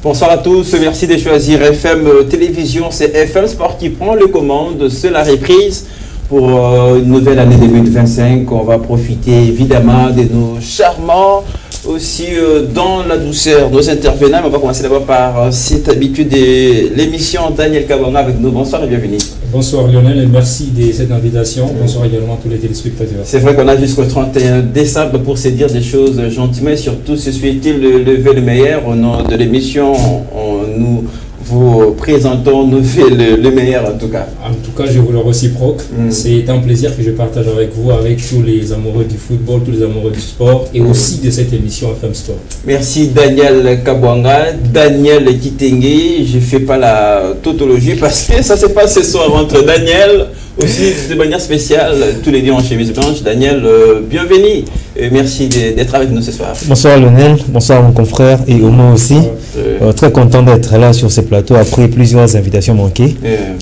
Bonsoir à tous, merci de choisir FM Télévision, c'est FM Sport qui prend les commandes, c'est la reprise pour une nouvelle année 2025. On va profiter évidemment de nos charmants, aussi dans la douceur, nos intervenants. On va commencer d'abord par cette habitude de l'émission. Daniel Kabonga avec nous, bonsoir et bienvenue. Bonsoir Lionel et merci de cette invitation. Bonsoir également à tous les téléspectateurs. C'est vrai qu'on a jusqu'au 31 décembre pour se dire des choses gentiment et surtout se souhaiter le vœu le meilleur. Au nom de l'émission, nous vous présentons nos vœux le meilleur en tout cas. En tout cas, je vous le réciproque. C'est un plaisir que je partage avec vous, avec tous les amoureux du football, tous les amoureux du sport et aussi de cette émission FM Sport. Merci Daniel Kabwanga, Daniel Kitenge. Je ne fais pas la tautologie parce que ça se passe ce soir entre Daniel, aussi de manière spéciale, tous les deux en chemise blanche. Daniel, bienvenue et merci d'être avec nous ce soir. Bonsoir Lionel, bonsoir mon confrère et au moins aussi. Très content d'être là sur ce plateau après plusieurs invitations manquées.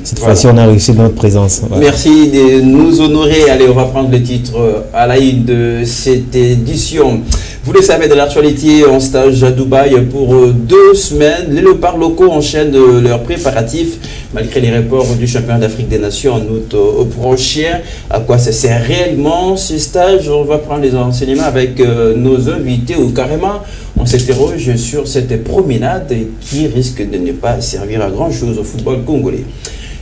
Cette fois-ci, on a réussi notre présence. Voilà. Merci de nous honorer. Allez, on va prendre le titre à la une de cette édition. Vous le savez, de l'actualité en stage à Dubaï pour 2 semaines. Les léopards locaux enchaînent leurs préparatifs malgré les reports du championnat d'Afrique des Nations en août prochain. À quoi ça sert réellement ce stage? On va prendre les enseignements avec nos invités ou carrément on s'interroge sur cette promenade qui risque de ne pas servir à grand chose au football congolais.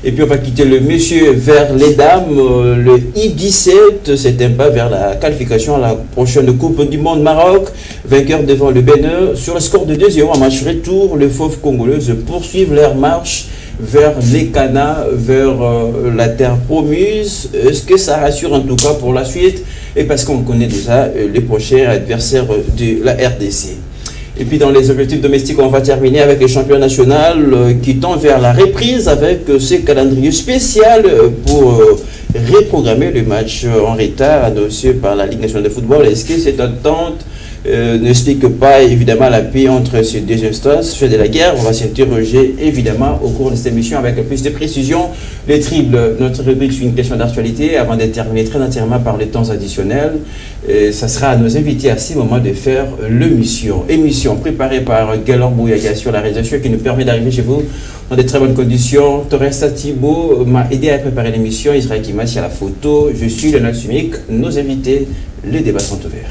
Et puis on va quitter le monsieur vers les dames. Le I-17 c'est un pas vers la qualification à la prochaine Coupe du Monde Maroc. Vainqueur devant le Bénin. Sur le score de 2-0 en match retour, les fauves congolaises poursuivent leur marche vers les Canas, vers la terre promise. Est-ce que ça rassure en tout cas pour la suite? Et parce qu'on connaît déjà les prochains adversaires de la RDC. Et puis dans les objectifs domestiques, on va terminer avec les champions nationaux qui tendent vers la reprise avec ce calendrier spécial pour reprogrammer le match en retard annoncé par la Ligue nationale de football. Est-ce que cette attente n'explique pas évidemment la paix entre ces deux instances, fait de la guerre? On va s'interroger évidemment au cours de cette émission avec plus de précision. Les triples, notre rubrique sur une question d'actualité, avant de terminer très entièrement par les temps additionnels. Ça sera à nos invités à ce moment de faire l'émission. Émission préparée par Galor Bouyaga sur la réalisation qui nous permet d'arriver chez vous dans de très bonnes conditions. Torres Satibo m'a aidé à préparer l'émission. Israël Kimassi à la photo. Je suis Leonard Sumik. Nos invités, les débats sont ouverts.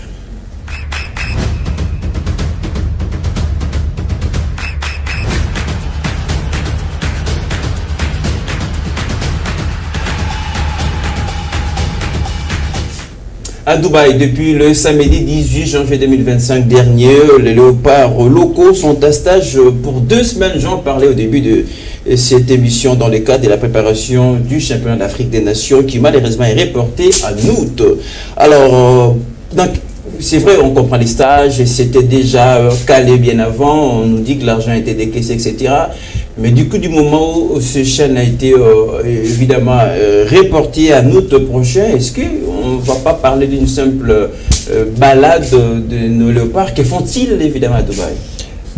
À Dubaï, depuis le samedi 18 janvier 2025 dernier, les léopards locaux sont à stage pour 2 semaines. J'en parlais au début de cette émission dans le cadre de la préparation du championnat d'Afrique des Nations qui malheureusement est reporté en août. Alors, c'est vrai, on comprend les stages, c'était déjà calé bien avant, on nous dit que l'argent était décaissé, etc. Mais du coup, du moment où ce chaîne a été évidemment reporté en août prochain, est-ce qu'on ne va pas parler d'une simple balade de nos léopards? Que font-ils évidemment à Dubaï?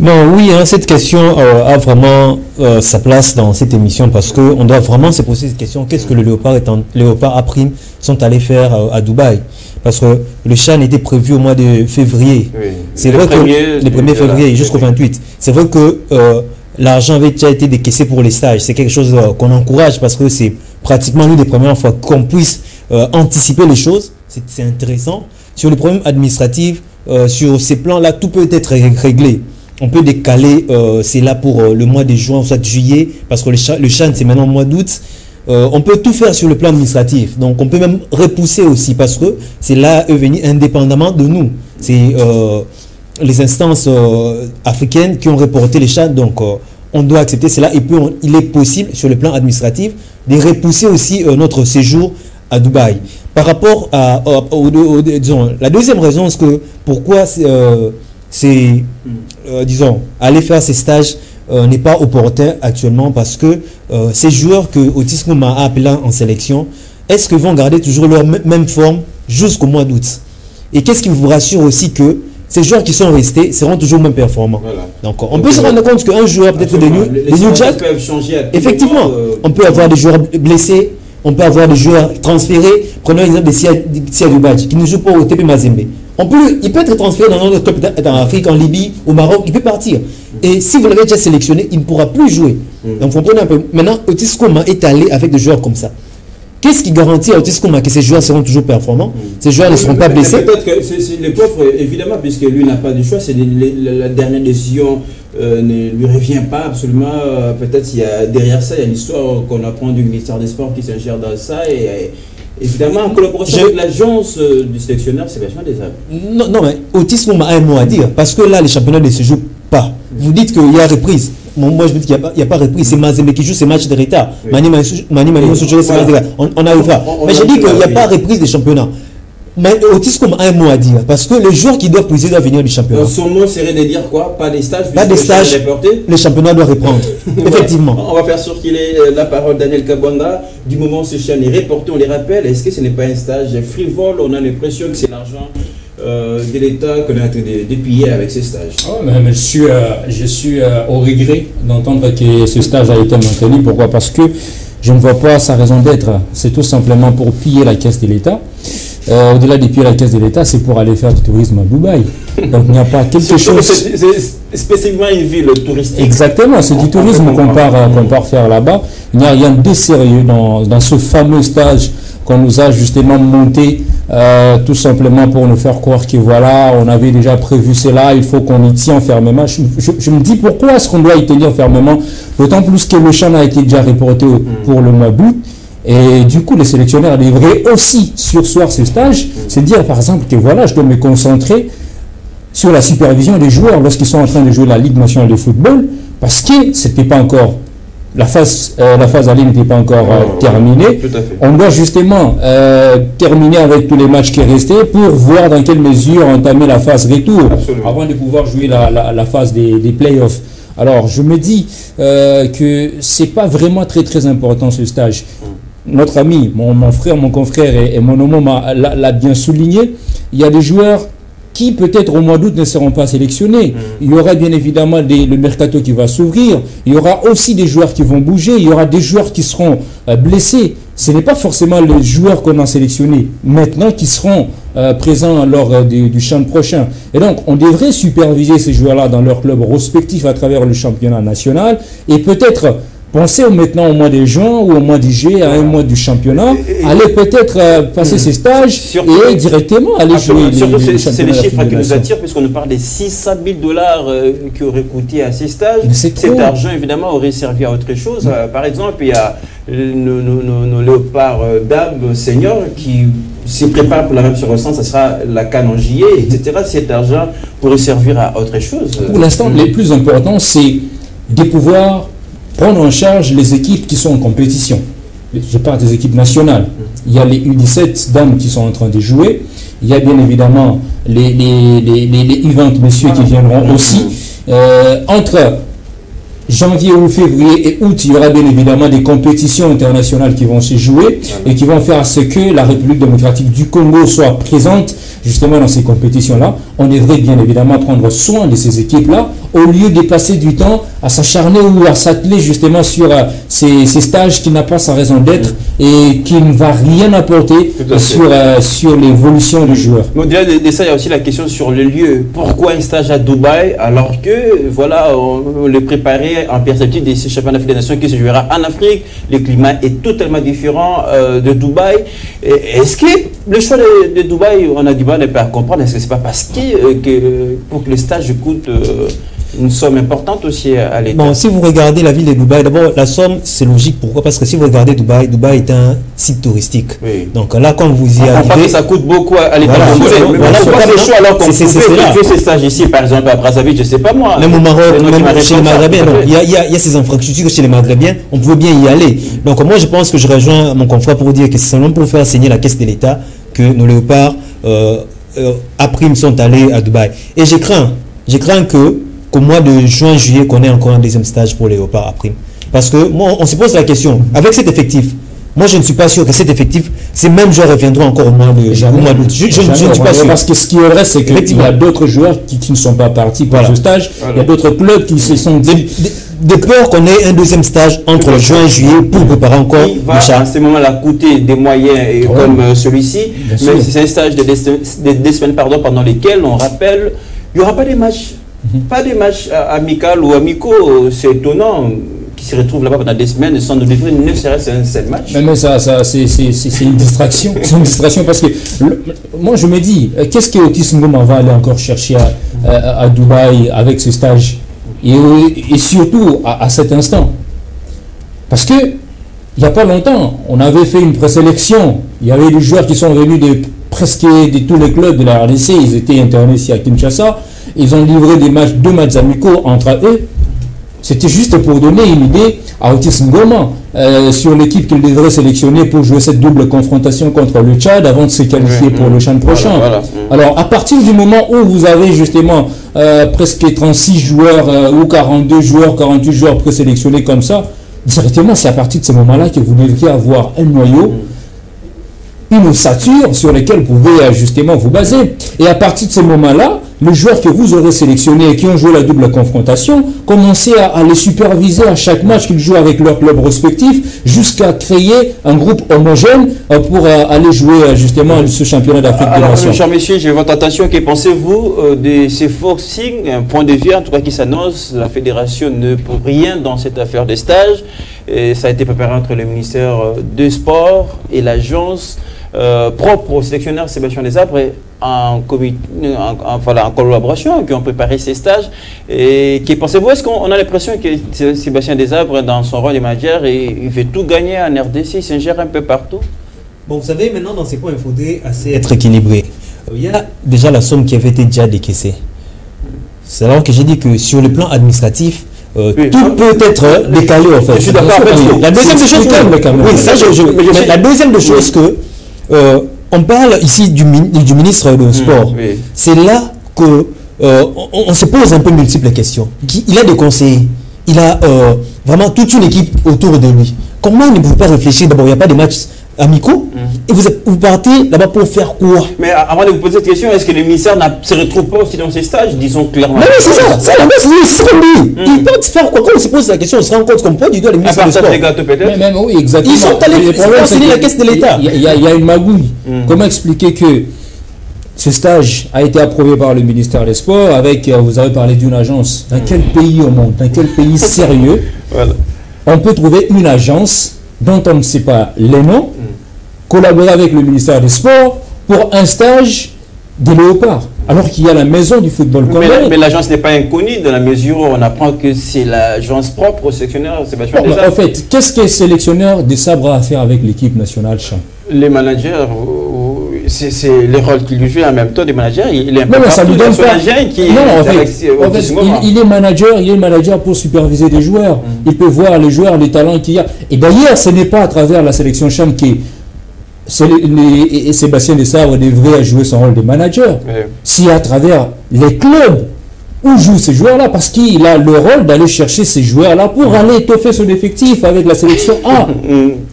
Non, oui, hein, cette question a vraiment sa place dans cette émission parce qu'on doit vraiment se poser cette question. Qu'est-ce que le léopard A-Prime sont allés faire à Dubaï? Parce que le CHAN était prévu au mois de février. Oui. C'est vrai que le 1er février jusqu'au 28. C'est vrai que l'argent avait déjà été décaissé pour les stages. C'est quelque chose qu'on encourage parce que c'est pratiquement l'une des premières fois qu'on puisse anticiper les choses. C'est intéressant. Sur les problèmes administratifs, sur ces plans-là, tout peut être réglé. On peut décaler, c'est là pour le mois de juin, soit de juillet, parce que le CHAN, c'est maintenant au mois d'août. On peut tout faire sur le plan administratif. Donc, on peut même repousser aussi, parce que c'est là venu indépendamment de nous. C'est les instances africaines qui ont reporté les CHAN. Donc, on doit accepter cela. Et puis, il est possible, sur le plan administratif, de repousser aussi notre séjour à Dubaï. Par rapport à disons, la deuxième raison, c'est que pourquoi disons, aller faire ces stages n'est pas opportun actuellement parce que ces joueurs que Otis Ngouma a appelés en sélection est-ce qu'ils vont garder toujours leur même forme jusqu'au mois d'août? Et qu'est-ce qui vous rassure aussi que ces joueurs qui sont restés seront toujours même performants? Voilà. Donc on peut se rendre compte qu'un joueur, peut-être les New Jack, peuvent changer à tout effectivement, moment, on peut avoir des joueurs blessés, on peut avoir des joueurs transférés. Prenons l'exemple de Siadou Badji, qui ne joue pas au TP Mazembe. Il peut être transféré dans un autre club, en Afrique, en Libye, au Maroc, il peut partir. Et si vous l'avez déjà sélectionné, il ne pourra plus jouer. Donc vous comprenez un peu. Maintenant, Otis Koma est allé avec des joueurs comme ça. Qu'est-ce qui garantit à Otis Koma que ces joueurs seront toujours performants? Ces joueurs ne seront pas blessés? Peut-être que c'est les pauvres, évidemment, puisque lui n'a pas de choix. C'est la dernière décision ne lui revient pas absolument. Peut-être qu'il y a derrière ça, il y a une histoire qu'on apprend du ministère des Sports qui s'ingère dans ça. Et évidemment, en collaboration avec l'agence du sélectionneur, c'est vachement désagréable. Non, mais Otis Koma a un mot à dire. Parce que là, les championnats ne se jouent pas. Vous dites qu'il y a reprise. Moi, je me dis qu'il n'y a pas reprise. C'est Mazembe qui joue ces matchs de retard. Mani Soujouré, c'est matchs de retard. On arrivera. Mais je dis qu'il n'y a pas reprise des championnats. Mais Otis Koma a un mot à dire. Parce que les joueurs qui doivent briser doivent venir du championnat. Son mot serait de dire quoi? Pas des stages? Pas des stages. Le championnat doit reprendre. Effectivement. On va faire sûr qu'il ait la parole, Daniel Kabwanda. Du moment où ce chien est reporté, on les rappelle. Est-ce que ce n'est pas un stage frivole? On a l'impression que c'est l'argent de l'État qu'on est en train de piller avec ces stages. Oh, mais je suis au regret d'entendre que ce stage a été maintenu. Pourquoi? Parce que je ne vois pas sa raison d'être. C'est tout simplement pour piller la caisse de l'État. Au-delà de piller la caisse de l'État, c'est pour aller faire du tourisme à Dubaï. Donc il n'y a pas quelque chose... C'est spécifiquement une ville touristique. Exactement, c'est du tourisme qu'on part faire là-bas. Il n'y a rien de sérieux dans ce fameux stage qu'on nous a justement monté tout simplement pour nous faire croire que voilà, on avait déjà prévu cela, il faut qu'on y tient fermement. Je me dis pourquoi est-ce qu'on doit y tenir fermement, d'autant plus que le champ a été déjà reporté pour le mois d'août. Et du coup, les sélectionneurs devraient aussi surseoir ce stage, c'est dire par exemple que voilà, je dois me concentrer sur la supervision des joueurs lorsqu'ils sont en train de jouer la Ligue nationale de football, parce que c'était pas encore la phase aller n'était pas encore terminée. On doit justement terminer avec tous les matchs qui restaient pour voir dans quelle mesure entamer la phase retour. Absolument. Avant de pouvoir jouer la phase des playoffs. Alors je me dis que c'est pas vraiment très important ce stage. Notre ami, mon frère, mon confrère et mon homo l'a bien souligné. Il y a des joueurs qui peut-être au mois d'août ne seront pas sélectionnés. Il y aura bien évidemment le mercato qui va s'ouvrir. Il y aura aussi des joueurs qui vont bouger. Il y aura des joueurs qui seront blessés. Ce n'est pas forcément les joueurs qu'on a sélectionnés maintenant qui seront présents lors du champ prochain. Et donc, on devrait superviser ces joueurs-là dans leur club respectif à travers le championnat national et peut-être pensez maintenant au mois de juin ou au mois de juillet, à un mois du championnat, allez peut-être passer ces stages et directement aller jouer c'est les chiffres qui nous attirent puisqu'on nous parle des 600 000 $ qui auraient coûté à ces stages. Cet argent, évidemment, aurait servi à autre chose. Par exemple, il y a nos léopards dames seniors qui se préparent pour la même circonstance, ça sera la CAN en juillet, etc. Cet argent pourrait servir à autre chose. Pour l'instant, le plus important, c'est de pouvoir prendre en charge les équipes qui sont en compétition. Je parle des équipes nationales. Il y a les U17 dames qui sont en train de jouer. Il y a bien évidemment les U20 messieurs qui viendront aussi. Entre janvier ou février et août, il y aura bien évidemment des compétitions internationales qui vont se jouer et qui vont faire ce que la République démocratique du Congo soit présente justement dans ces compétitions-là. On devrait bien évidemment prendre soin de ces équipes-là au lieu de passer du temps à s'acharner ou à s'atteler justement sur ces stages qui n'ont pas sa raison d'être et qui ne va rien apporter sur l'évolution du joueur. Mais au-delà de ça, il y a aussi la question sur le lieu. Pourquoi un stage à Dubaï alors que voilà, on le préparait en perspective de ce championnat d'Afrique des Nations qui se jouera en Afrique. Le climat est totalement différent de Dubaï. Est-ce que le choix de Dubaï, on a du mal à comprendre, est-ce que ce n'est pas parce que pour que le stage coûte une somme importante aussi à l'État? Bon, si vous regardez la ville de Dubaï, d'abord la somme c'est logique. Pourquoi? Parce que si vous regardez Dubaï, Dubaï est un site touristique. Oui. Donc là, quand vous y arrivez, ça coûte beaucoup à l'État. Voilà, pourquoi le choix alors qu'on peut faire ces stages ici, par exemple à Brazzaville, je ne sais pas moi. Même au Maroc, même chez les Maghrébiens, il y a ces infrastructures chez les Maghrébiens, on pouvait bien y aller. Donc moi je pense que je rejoins mon confrère pour dire que c'est seulement pour faire saigner la caisse de l'État que nos léopards à prime sont allés à Dubaï. Et je crains qu'au mois de juin-juillet, qu'on ait encore un deuxième stage pour les léopards à prime. Parce que moi, on se pose la question, avec cet effectif, moi je ne suis pas sûr que cet effectif, ces mêmes joueurs reviendront encore au mois d'août. Je ne suis pas sûr. Parce que ce qui est vrai, c'est qu'il y a d'autres joueurs qui ne sont pas partis pour ce stage. Il y a d'autres clubs qui se sont dit... De peur qu'on ait un deuxième stage entre juin et juillet pour préparer encore. Il va à ce moment-là coûter des moyens comme celui-ci, mais c'est un stage de 2 semaines pendant lesquels, on rappelle, il n'y aura pas des matchs. Pas des matchs amicaux ou amicaux. C'est étonnant qu'ils se retrouvent là-bas pendant 2 semaines sans nous livrer ne serait-ce un seul match. Mais ça c'est une distraction. C'est une distraction parce que moi je me dis, qu'est-ce que Otis Ngoma va aller encore chercher à Dubaï avec ce stage? Et surtout à cet instant. Parce que il n'y a pas longtemps, on avait fait une présélection. Il y avait des joueurs qui sont venus de presque de tous les clubs de la RDC. Ils étaient internés ici à Kinshasa. Ils ont livré 2 matchs amicaux entre eux. C'était juste pour donner une idée à Otis Ngoma sur l'équipe qu'il devrait sélectionner pour jouer cette double confrontation contre le Tchad avant de se qualifier pour le CHAN prochain. Voilà. Alors, à partir du moment où vous avez justement presque 36 joueurs ou 42 joueurs, 48 joueurs présélectionnés comme ça, directement, c'est à partir de ce moment-là que vous devriez avoir un noyau, une ossature sur lesquelles vous pouvez justement vous baser. Et à partir de ce moment-là, les joueurs que vous aurez sélectionnés et qui ont joué la double confrontation, commencez à les superviser à chaque match qu'ils jouent avec leur club respectif, jusqu'à créer un groupe homogène pour aller jouer justement ce championnat d'Afrique des Nations. Alors, Jean-Michel, j'ai votre attention. Que pensez-vous de ces forcing, un point de vue en tout cas qui s'annonce? La fédération ne peut rien dans cette affaire des stages. Et ça a été préparé entre le ministère des Sports et l'agence propre au sélectionneur Sébastien Desabre en collaboration, qui ont préparé ces stages. Et qui pensez-vous, est-ce qu'on a l'impression que Sébastien Desabre, dans son rôle de manager, il veut tout gagner en RDC, il s'ingère un peu partout? Bon, vous savez, maintenant dans ces points, il faudrait être équilibré. Il y a déjà la somme qui avait été déjà décaissée. C'est alors que j'ai dit que sur le plan administratif, tout peut être décalé en fait. Je suis d'accord avec vous. La deuxième des choses la deuxième des choses que on parle ici du ministre de Sport. C'est là que on se pose un peu multiples questions. Il a des conseillers, il a vraiment toute une équipe autour de lui. Comment ne pouvez pas réfléchir? D'abord, il n'y a pas de matchs amicaux et vous partez là-bas pour faire quoi? Mais avant de vous poser cette question, est-ce que le ministère ne se retrouve pas aussi dans ces stages, disons clairement? Mais c'est ça, c'est la base, c'est ce qu'on dit. Ils peuvent faire quoi? Quand on se pose la question, on se rend compte qu'on peut du doigt le ministère du Sport. Mais oui, exactement. Ils sont allés signer la caisse de l'État. Il y a une magouille. Comment expliquer que ce stage a été approuvé par le ministère des Sports avec, vous avez parlé d'une agence. Dans quel pays au monde, dans quel pays sérieux on peut trouver une agence dont on ne sait pas les noms, collaborer avec le ministère des Sports pour un stage des léopards, alors qu'il y a la maison du football congolais. Mais l'agence n'est pas inconnue dans la mesure où on apprend que c'est l'agence propre au sélectionneur Sébastien Desabre. En fait, qu'est-ce que le sélectionneur Desabre a à faire avec l'équipe nationale CHAN? Les managers, c'est le rôle qu'il joue en même temps des managers. Il est non, mais ça lui donne pas. Il est manager pour superviser des joueurs. Il peut voir les joueurs, les talents qu'il y a. Et d'ailleurs, ce n'est pas à travers la sélection CHAN que Sébastien Desabre devrait jouer son rôle de manager. C'est à travers les clubs où jouent ces joueurs-là, parce qu'il a le rôle d'aller chercher ces joueurs-là pour aller étoffer son effectif avec la sélection A.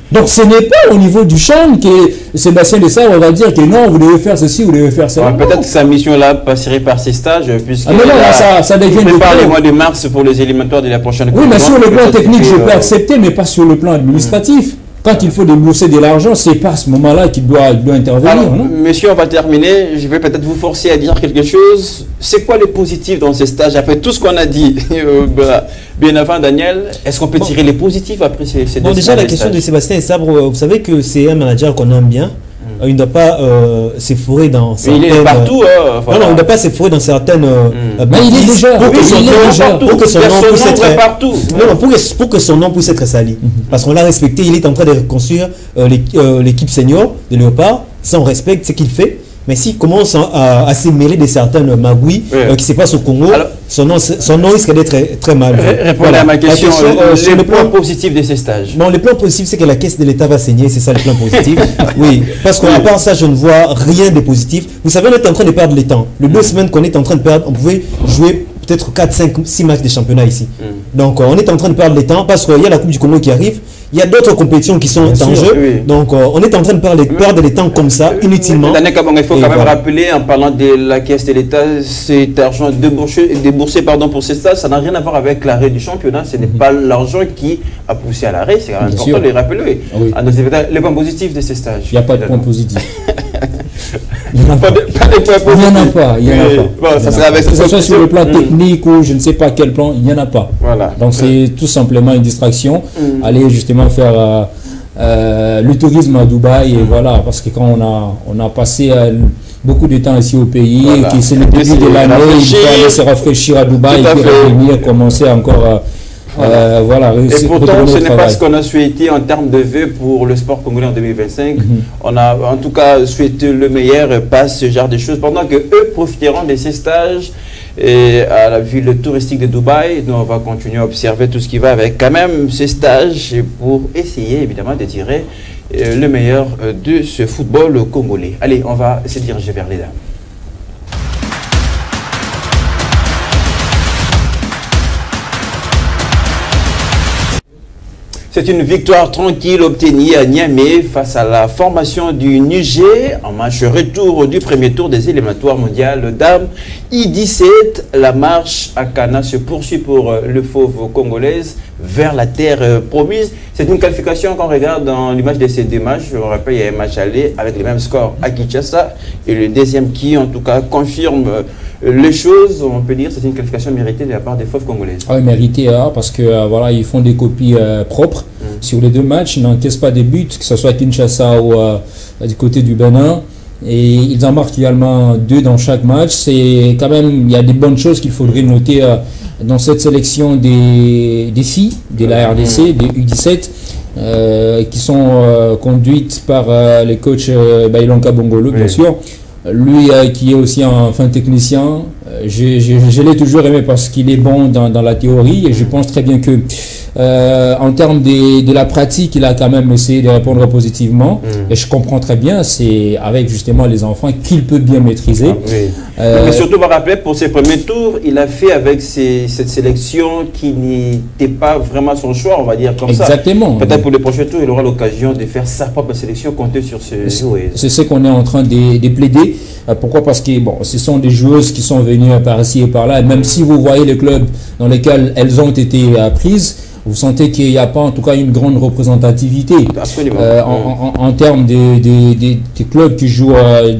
Donc ce n'est pas au niveau du CHAN que Sébastien Desabre va dire que non, vous devez faire ceci, vous devez faire ça. Peut-être que sa mission-là passerait par ces stages, puisque ça devient le mois de mars pour les éliminatoires de la prochaine Coupe. Oui, mais sur le plan technique, je peux accepter, mais pas sur le plan administratif. Quand il faut débourser de l'argent, c'est pas à ce moment-là qu'il doit intervenir. Alors, non, monsieur, on va terminer. Je vais peut-être vous forcer à dire quelque chose. C'est quoi les positifs dans ces stages? Après tout ce qu'on a dit bien avant, Daniel, est-ce qu'on peut tirer les positifs après ces stages? Bon, déjà, la question de Sébastien Desabre, vous savez que c'est un manager qu'on aime bien. Il ne doit pas s'efforer dans certaines... Mais il est partout. Non, il ne doit pas s'efforer dans certaines... mais il est déjà... Pour que son nom puisse être... partout. Non, pour que son nom puisse être sali. Parce qu'on l'a respecté, il est en train de reconstruire l'équipe senior de Léopard. Ça, on respecte ce qu'il fait. Mais s'il commence à se mêler de certaines magouilles qui se passent au Congo, alors, son nom risque d'être très mal. Répondez à ma question. Le plan positif de ces stages. Non, le plan positif, c'est que la caisse de l'État va saigner. C'est ça le plan positif. Oui, parce qu'à part ça, je ne vois rien de positif. Vous savez, on est en train de perdre le temps. Les 2 semaines qu'on est en train de perdre, on pouvait jouer peut-être 4, 5, 6 matchs de championnat ici. Donc, on est en train de perdre le temps parce qu'il y a la Coupe du Congo qui arrive. Il y a d'autres compétitions qui sont en jeu. Oui. Donc, on est en train de perdre les temps comme ça, inutilement. Il faut quand même rappeler, en parlant de la caisse de l'État, cet argent déboursé pour ces stages, ça n'a rien à voir avec l'arrêt du championnat. Ce n'est pas l'argent qui a poussé à l'arrêt. C'est important de le rappeler. Oui. Les points positifs de ces stages. Il n'y a pas de points positifs. Il n'y en a pas. Que ce soit sur le plan technique ou je ne sais pas quel plan, il n'y en a pas. Voilà. Donc c'est tout simplement une distraction. Aller justement faire le tourisme à Dubaï et voilà, parce que quand on a passé beaucoup de temps ici au pays, et que c'est le début de l'année, il faut aller se rafraîchir à Dubaï, puis revenir, commencer encore voilà. Et pourtant, ce n'est pas ce qu'on a souhaité en termes de vœux pour le sport congolais en 2025. On a en tout cas souhaité le meilleur, pas ce genre de choses, pendant que eux profiteront de ces stages et à la ville touristique de Dubaï. Nous, on va continuer à observer tout ce qui va avec quand même ces stages pour essayer évidemment de tirer le meilleur de ce football congolais. Allez, on va se diriger vers les dames. C'est une victoire tranquille obtenue à Niamey face à la formation du Niger en match retour du premier tour des éliminatoires mondiales dames I-17. La marche à Cana se poursuit pour le fauve congolaise vers la terre promise. C'est une qualification qu'on regarde dans l'image de ces deux matchs. Je me rappelle, il y a un match aller avec le même score à Kinshasa et le deuxième qui en tout cas confirme les choses. On peut dire que c'est une qualification méritée de la part des fauves congolaises. Ah oui, méritée, parce que voilà, ils font des copies propres sur les deux matchs. Ils n'encaissent pas des buts, que ce soit à Kinshasa ou du côté du Bénin. Et ils en marquent également 2 dans chaque match. C'est quand même, il y a des bonnes choses qu'il faudrait noter dans cette sélection des filles de la RDC, des U17, qui sont conduites par les coachs Bailonka Bongolo, bien sûr. Lui qui est aussi un fin technicien, je l'ai toujours aimé parce qu'il est bon dans la théorie et je pense très bien que en termes de la pratique, il a quand même essayé de répondre positivement et je comprends très bien, c'est avec justement les enfants qu'il peut bien maîtriser. Mais surtout, on va rappeler, pour ses premiers tours, il a fait avec cette sélection qui n'était pas vraiment son choix, on va dire comme ça. Exactement. Peut-être pour les prochains tours, il aura l'occasion de faire sa propre sélection, compter sur ce joueur. C'est ce qu'on est en train de plaider. Pourquoi? Parce que bon, ce sont des joueuses qui sont venues par ici et par là. Et même si vous voyez les clubs dans lesquels elles ont été prises, vous sentez qu'il n'y a pas en tout cas une grande représentativité en termes des clubs qui jouent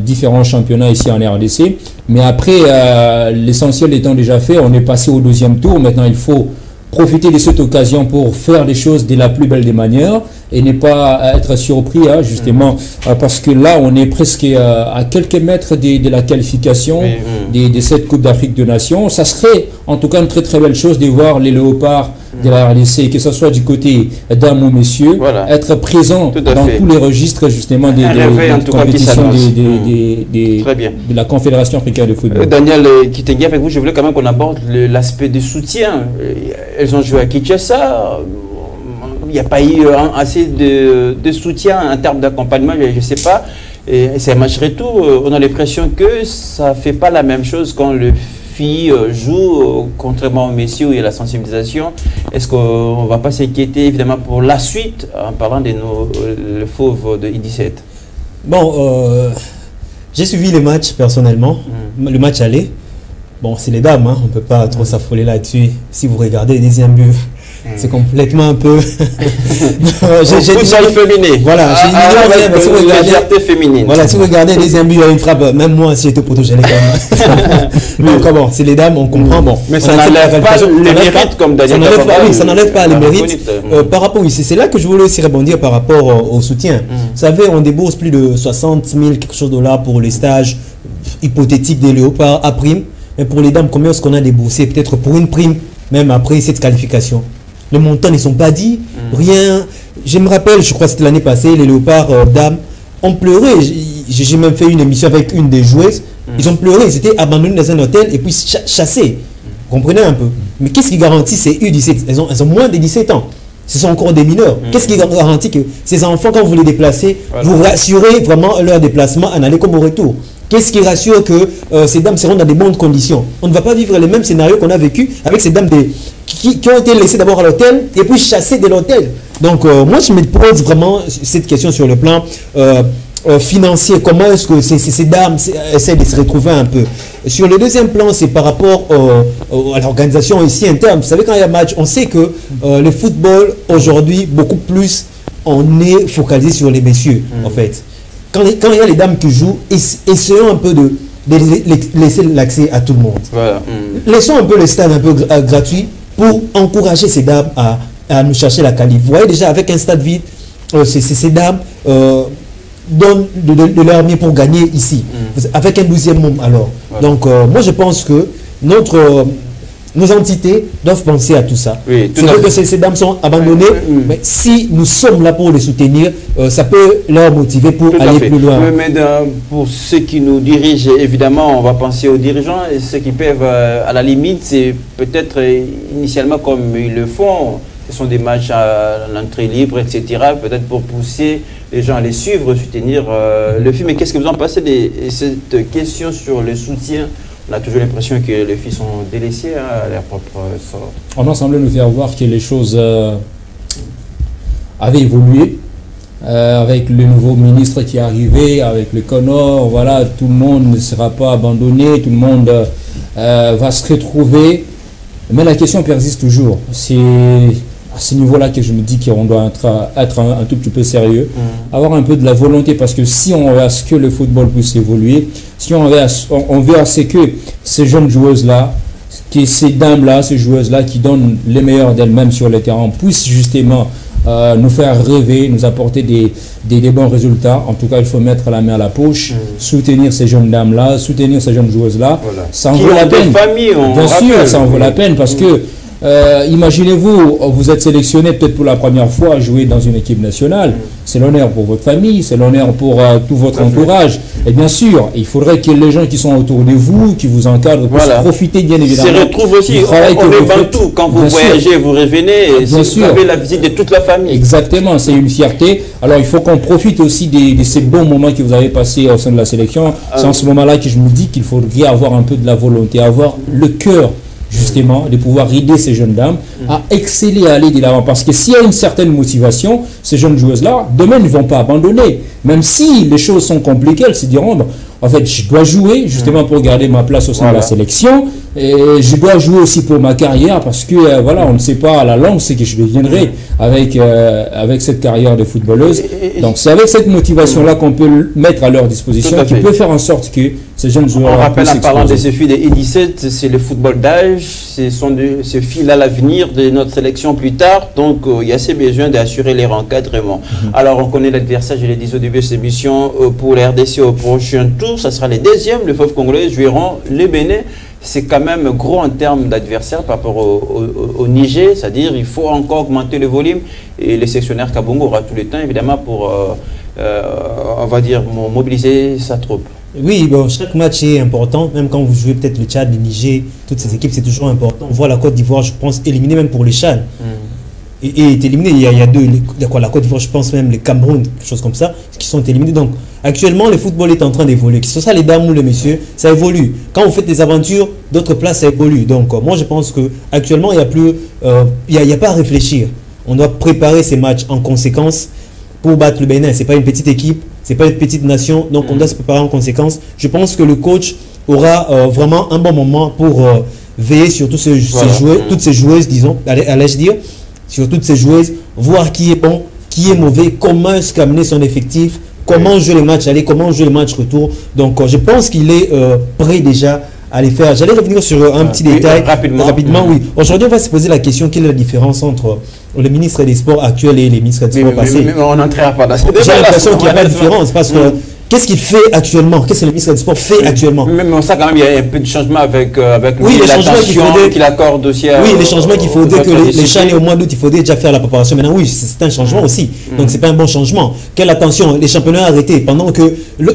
différents championnats ici en RDC. Mais après, l'essentiel étant déjà fait, on est passé au deuxième tour. Maintenant, il faut profiter de cette occasion pour faire les choses de la plus belle des manières et ne pas être surpris, justement, parce que là, on est presque à quelques mètres de la qualification de cette Coupe d'Afrique de Nations. Ça serait en tout cas une très très belle chose de voir les léopards de la RDC, que ce soit du côté dames ou messieurs, être présents dans tous les registres justement des compétitions de la Confédération africaine de football. Daniel Kitenge, avec vous, je voulais quand même qu'on aborde l'aspect du soutien. Elles ont joué à Kinshasa. Il n'y a pas eu assez de soutien en termes d'accompagnement, je ne sais pas. C'est un match retour. On a l'impression que ça ne fait pas la même chose quand le filles jouent, contrairement aux messieurs où il y a la sensibilisation. Est-ce qu'on ne va pas s'inquiéter évidemment pour la suite en parlant de le fauve de I-17? Bon, j'ai suivi les matchs personnellement, le match aller. Bon, c'est les dames, on ne peut pas trop s'affoler là-dessus. Si vous regardez les deuxièmes buts, c'est complètement un peu. Futsal féminin. Voilà, féminine. Voilà, si vous regardez les deuxième but, il y a une frappe. Même moi, si j'étais poteau, j'allais quand même. Mais comment? C'est les dames, on comprend. Bon, mais ça n'enlève pas les mérites comme Daniel. Ça n'enlève pas les mérites. Par rapport ici, c'est là que je voulais aussi rebondir par rapport au soutien. Vous savez, on débourse plus de 60 000 quelque chose $ pour les stages hypothétiques des léopards à prime. Mais pour les dames, combien est-ce qu'on a déboursé? Peut-être pour une prime, même après cette qualification. Les montants ne sont pas dits, rien. Je me rappelle, je crois que c'était l'année passée, les léopards dames ont pleuré. J'ai même fait une émission avec une des joueuses. Ils ont pleuré, ils étaient abandonnés dans un hôtel et puis chassés. Vous comprenez un peu? Mais qu'est-ce qui garantit ces U17? Elles ont moins de 17 ans. Ce sont encore des mineurs. Qu'est-ce qui garantit que ces enfants, quand vous les déplacez, vous rassurez vraiment leur déplacement en aller comme au retour? Qu'est-ce qui rassure que ces dames seront dans de bonnes conditions? On ne va pas vivre les mêmes scénarios qu'on a vécu avec ces dames qui ont été laissées d'abord à l'hôtel et puis chassées de l'hôtel. Donc, moi, je me pose vraiment cette question sur le plan financier. Comment est-ce que ces dames essaient de se retrouver un peu? Sur le deuxième plan, c'est par rapport à l'organisation ici interne. Vous savez, quand il y a match, on sait que le football, aujourd'hui, beaucoup plus, on est focalisé sur les messieurs, en fait. Quand il y a les dames qui jouent, essayons un peu de laisser l'accès à tout le monde. Voilà. Laissons un peu le stade un peu gratuit pour encourager ces dames à nous chercher la qualité. Vous voyez déjà, avec un stade vide, ces dames donnent de leur mieux pour gagner ici. Avec un 12e membre, alors. Voilà. Donc, moi, je pense que nos entités doivent penser à tout ça. Oui, c'est vrai que ces dames sont abandonnées, mais si nous sommes là pour les soutenir, ça peut leur motiver pour aller plus loin. Oui, mais pour ceux qui nous dirigent, évidemment, on va penser aux dirigeants, et ceux qui peuvent, à la limite, c'est peut-être initialement comme ils le font, ce sont des matchs à l'entrée libre, etc., peut-être pour pousser les gens à les suivre, soutenir le film. Mais qu'est-ce que vous en pensez de cette question sur le soutien? On a toujours l'impression que les filles sont délaissées à leur propre sort. On a semblé nous faire voir que les choses avaient évolué avec le nouveau ministre qui est arrivé, avec le Connor. Voilà, tout le monde ne sera pas abandonné, tout le monde va se retrouver. Mais la question persiste toujours. C'est à ce niveau-là que je me dis qu'on doit être un tout petit peu sérieux, avoir un peu de la volonté, parce que si on veut à ce que le football puisse évoluer, si on veut à ce que ces jeunes joueuses-là, ces dames-là, ces joueuses-là qui donnent les meilleurs d'elles-mêmes sur le terrain, puissent justement nous faire rêver, nous apporter des bons résultats. En tout cas, il faut mettre la main à la poche, soutenir ces jeunes dames-là, soutenir ces jeunes joueuses-là. Voilà. Ça en vaut la peine. Bien sûr, ça en vaut la peine, parce que imaginez-vous, vous êtes sélectionné peut-être pour la première fois à jouer dans une équipe nationale. C'est l'honneur pour votre famille, c'est l'honneur pour tout votre entourage. Et bien sûr, il faudrait que les gens qui sont autour de vous, qui vous encadrent, puissent profiter bien évidemment. Se retrouve aussi, on est partout. Quand vous voyagez, vous revenez, vous avez la visite de toute la famille. Exactement, c'est une fierté. Alors il faut qu'on profite aussi de ces bons moments que vous avez passés au sein de la sélection. C'est en ce moment-là que je me dis qu'il faudrait avoir un peu de la volonté, avoir le cœur justement, de pouvoir aider ces jeunes dames à exceller, à aller de l'avant. Parce que s'il y a une certaine motivation, ces jeunes joueuses-là, demain, ne vont pas abandonner. Même si les choses sont compliquées, elles se diront, en fait, je dois jouer justement pour garder ma place au sein de la sélection. Et je dois jouer aussi pour ma carrière, parce que, voilà, on ne sait pas à la longue ce que je deviendrai avec cette carrière de footballeuse. Donc, c'est avec cette motivation-là qu'on peut mettre à leur disposition, qui peut faire en sorte que ces jeunes joueurs... On rappelle, en parlant de ces filles de U17, c'est le football d'âge, ces filles-là l'avenir de notre sélection plus tard. Donc, il y a ces besoins d'assurer les encadrements. Alors, on connaît l'adversaire, je l'ai dit au début de cette émission, pour la RDC au prochain tour. Ça sera les deuxièmes. Les Fauves Congolais joueront le Bénin. C'est quand même gros en termes d'adversaire par rapport au Niger, c'est-à-dire il faut encore augmenter le volume, et le sectionnaire Kabongo aura tout le temps évidemment pour, on va dire, mobiliser sa troupe. Oui, bon, chaque match est important, même quand vous jouez peut-être le Tchad, le Niger, toutes ces équipes, c'est toujours important. On voit la Côte d'Ivoire, je pense, éliminée même pour les Tchad. Et est éliminé, il y a deux, la Côte d'Ivoire, je pense même les Cameroun, quelque chose comme ça, qui sont éliminés. Donc actuellement, le football est en train d'évoluer. Que ce soit les dames ou les messieurs, ça évolue. Quand vous faites des aventures, d'autres places, ça évolue. Donc moi, je pense qu'actuellement, il n'y a plus, il y a pas à réfléchir. On doit préparer ces matchs en conséquence pour battre le Bénin. C'est pas une petite équipe, c'est pas une petite nation, donc on doit se préparer en conséquence. Je pense que le coach aura vraiment un bon moment pour veiller sur tous ces joueurs, toutes ces joueuses, disons, allais-je dire, sur toutes ces joueuses, voir qui est bon, qui est mauvais, comment est-ce qu'amener son effectif, comment jouer les matchs aller, comment jouer les matchs retour. Donc je pense qu'il est prêt déjà à les faire. J'allais revenir sur un petit détail rapidement. Oui. Aujourd'hui, on va se poser la question, quelle est la différence entre le ministre des Sports actuel et les ministres des Sports passés? Mais on n'entrera pas dans ce débat. J'ai l'impression qu'il n'y a pas de différence, parce que qu'est-ce qu'il fait actuellement? Qu'est-ce que le ministre des Sports fait actuellement? Même on sait quand même il y a un peu de changement avec les changements qu'il accorde aussi à... Oui, les changements qu'il faudrait que les Chans au mois d'août, il faudrait déjà faire la préparation. Maintenant, oui, c'est un changement aussi. Donc, c'est pas un bon changement. Quelle attention, les championnats arrêtés pendant que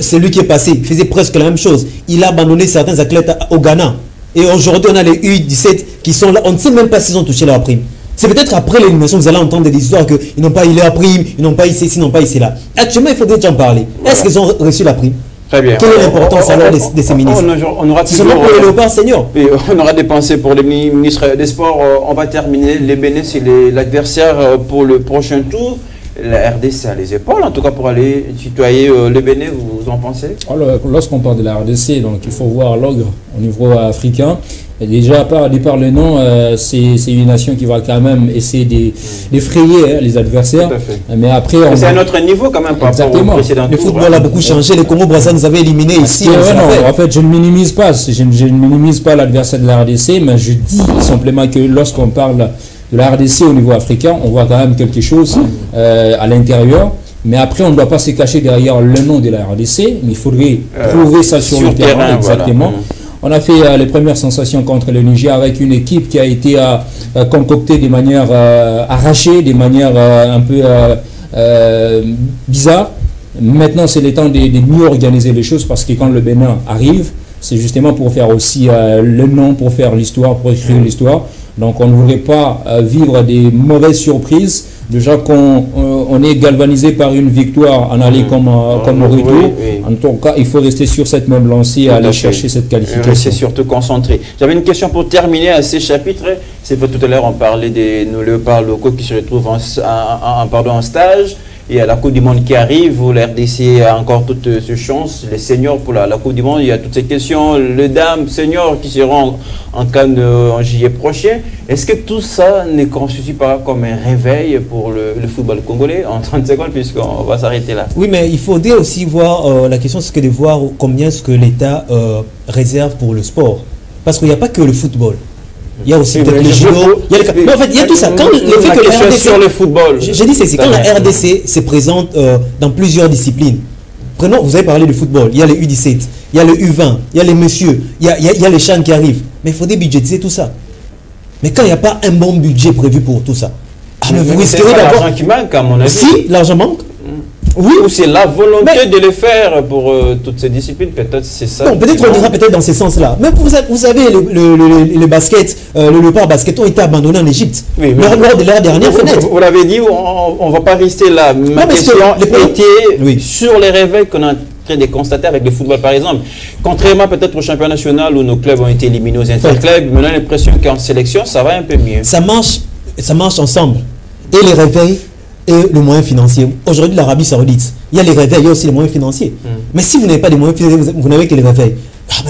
celui qui est passé faisait presque la même chose. Il a abandonné certains athlètes au Ghana. Et aujourd'hui, on a les U17 qui sont là. On ne sait même pas s'ils ont touché leur prime. C'est peut-être après l'élimination, vous allez entendre des histoires qu'ils n'ont pas eu leur prime, ils n'ont pas eu ceci, ils n'ont pas eu cela. Actuellement, il faudrait déjà en parler. Est-ce qu'ils ont reçu la prime? Très bien. Quelle est l'importance alors de ces ministres? On aura seulement pour les léopards seniors. On aura dépensé pour les ministres des Sports. On va terminer. Les Bénin, c'est l'adversaire pour le prochain tour. La RDC a les épaules, en tout cas, pour aller tutoyer le Bénin, vous en pensez? Lorsqu'on parle de la RDC, donc il faut voir l'ogre au niveau africain. Et déjà, par le nom, c'est une nation qui va quand même essayer d'effrayer les adversaires. Mais après, c'est un autre niveau quand même par rapport au précédent. Le football a beaucoup changé. Les Congo-Brazza nous avaient éliminés ici. En fait, je ne minimise pas. Je ne minimise pas l'adversaire de la RDC, mais je dis simplement que lorsqu'on parle de la RDC au niveau africain, on voit quand même quelque chose à l'intérieur. Mais après, on ne doit pas se cacher derrière le nom de la RDC, mais il faudrait prouver ça sur le terrain. Exactement. Voilà. On a fait les premières sensations contre le Niger avec une équipe qui a été concoctée de manière arrachée, de manière un peu bizarre. Maintenant, c'est le temps de mieux organiser les choses parce que quand le Bénin arrive, c'est justement pour faire aussi le nom, pour faire l'histoire, pour écrire l'histoire. Donc on ne voudrait pas vivre des mauvaises surprises. Déjà qu'on est galvanisé par une victoire en aller comme au retour. En tout cas, il faut rester sur cette même lancée et aller chercher cette qualification. C'est surtout concentré. J'avais une question pour terminer à ces chapitres. C'est que tout à l'heure, on parlait de nos léopards locaux qui se retrouvent en stage. Et à la Coupe du Monde qui arrive, où la RDC a encore toutes ces chances. Les seniors pour la Coupe du Monde, il y a toutes ces questions. Les dames seniors qui seront en Cannes en juillet prochain. Est-ce que tout ça ne constitue pas comme un réveil pour le football congolais en 30 secondes, puisqu'on va s'arrêter là? Oui, mais il faudrait aussi voir, la question c'est de voir combien ce que l'État réserve pour le sport. Parce qu'il n'y a pas que le football. Il y a aussi peut-être le judo. Mais en fait, il y a tout ça. Quand le fait que la RDC, sur le football. J'ai dit c'est quand la RDC se présente dans plusieurs disciplines. Prenons, vous avez parlé de football. Il y a les U17, il y a le U20, il y a les messieurs, il y a les chaînes qui arrivent. Mais il faut budgétiser tout ça. Mais quand il n'y a pas un bon budget prévu pour tout ça, vous risquerez d'avoir l'argent qui manque, à mon avis. Si l'argent manque. Oui, ou c'est la volonté de le faire pour toutes ces disciplines, peut-être c'est ça. Bon, peut-être on ira peut-être dans ce sens-là. Mais vous savez, le basket, le léopard basket ont été abandonnés en Égypte lors de leur dernière fenêtre. Vous l'avez dit, on ne va pas rester là. Ma question était sur les réveils qu'on a en train de constater avec le football, par exemple. Contrairement peut-être au championnat national où nos clubs ont été éliminés aux interclubs, on a l'impression qu'en sélection, ça va un peu mieux. Ça marche ensemble. Et les réveils et le moyen financier. Aujourd'hui, l'Arabie Saoudite, il y a les réveils, il y a aussi les moyens financiers. Mais si vous n'avez pas de moyens financiers, vous n'avez que les réveils.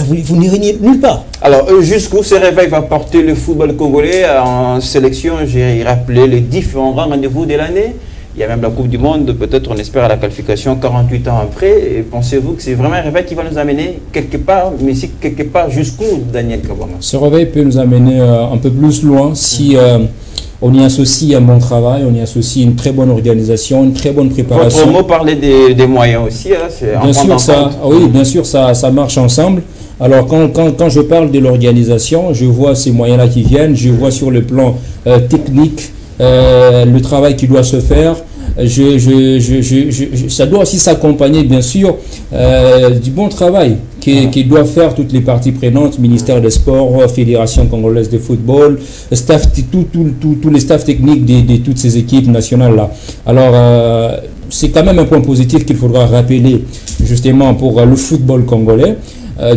Vous n'irez nulle part. Alors, jusqu'où ce réveil va porter le football congolais en sélection? J'ai rappelé les différents grands rendez-vous de l'année. Il y a même la Coupe du Monde, peut-être on espère à la qualification 48 ans après. Et pensez-vous que c'est vraiment un réveil qui va nous amener quelque part, mais si quelque part jusqu'où, Daniel Kabama? Ce réveil peut nous amener un peu plus loin si on y associe un bon travail, on y associe une très bonne organisation, une très bonne préparation. Votre mot parlait des moyens aussi, hein, bien sûr, ça marche ensemble. Alors quand je parle de l'organisation, je vois ces moyens-là qui viennent, je vois sur le plan technique le travail qui doit se faire. Ça doit aussi s'accompagner, bien sûr, du bon travail qui doit faire toutes les parties prenantes, ministère des Sports, Fédération congolaise de football, staff, tous les staffs techniques de toutes ces équipes nationales-là. Alors, c'est quand même un point positif qu'il faudra rappeler, justement, pour le football congolais.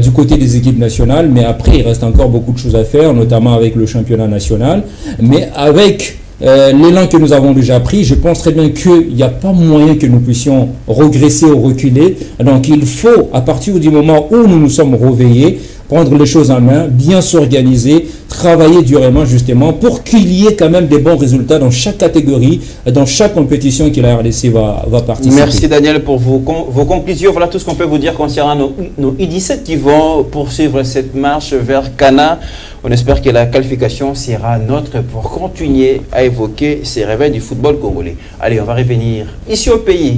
Du côté des équipes nationales, mais après, il reste encore beaucoup de choses à faire, notamment avec le championnat national. Mais avec l'élan que nous avons déjà pris, je pense très bien qu'il n'y a pas moyen que nous puissions regresser ou reculer. Donc il faut, à partir du moment où nous nous sommes réveillés, prendre les choses en main, bien s'organiser, travailler durement justement pour qu'il y ait quand même des bons résultats dans chaque catégorie, dans chaque compétition que la RDC va participer. Merci Daniel pour vos conclusions. Voilà tout ce qu'on peut vous dire concernant nos U17 qui vont poursuivre cette marche vers Cana. On espère que la qualification sera nôtre pour continuer à évoquer ces réveils du football congolais. Allez, on va revenir ici au pays.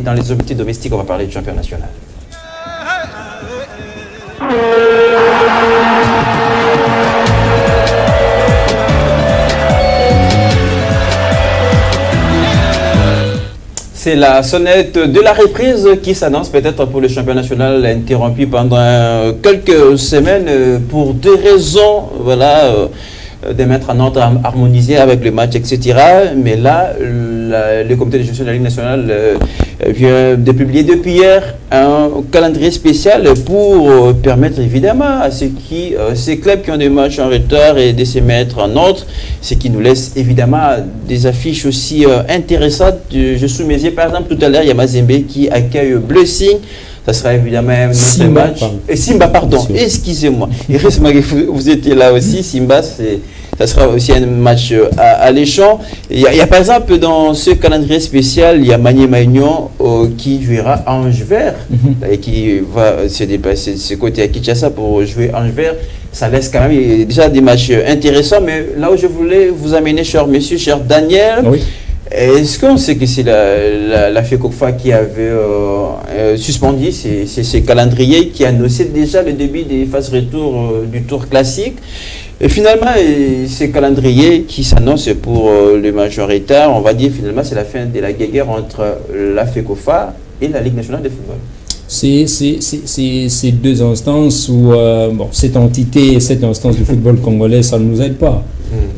Dans les objectifs domestiques, on va parler du championnat national. C'est la sonnette de la reprise qui s'annonce peut-être pour le championnat national interrompu pendant quelques semaines pour deux raisons. Voilà, de mettre en ordre, harmoniser avec le match, etc. Mais là, le comité de gestion de la Ligue nationale vient de publier depuis hier un calendrier spécial pour permettre évidemment à ces clubs qui ont des matchs en retard et de se mettre en ordre, ce qui nous laisse évidemment des affiches aussi intéressantes. Je sous mes yeux, par exemple, tout à l'heure, il y a Mazembe qui accueille Blessing. Ça sera évidemment un autre match. Simba, pardon, excusez-moi. Heureusement que vous étiez là aussi. Simba, ça sera aussi un match alléchant. Il y a par exemple dans ce calendrier spécial, il y a Magné Magnon qui jouera Ange Vert et qui va se déplacer de ce côté à Kinshasa pour jouer Ange Vert. Ça laisse quand même déjà des matchs intéressants. Mais là où je voulais vous amener, cher monsieur, cher Daniel, oui. Est-ce qu'on sait que c'est la FECOFA qui avait suspendu ces calendriers, qui annonçait déjà le début des phases retour du tour classique? Et finalement, ces calendriers qui s'annoncent pour le majoritaire, on va dire finalement c'est la fin de la guerre entre la FECOFA et la Ligue nationale de football. C'est ces deux instances où cette instance du football congolais, ça ne nous aide pas.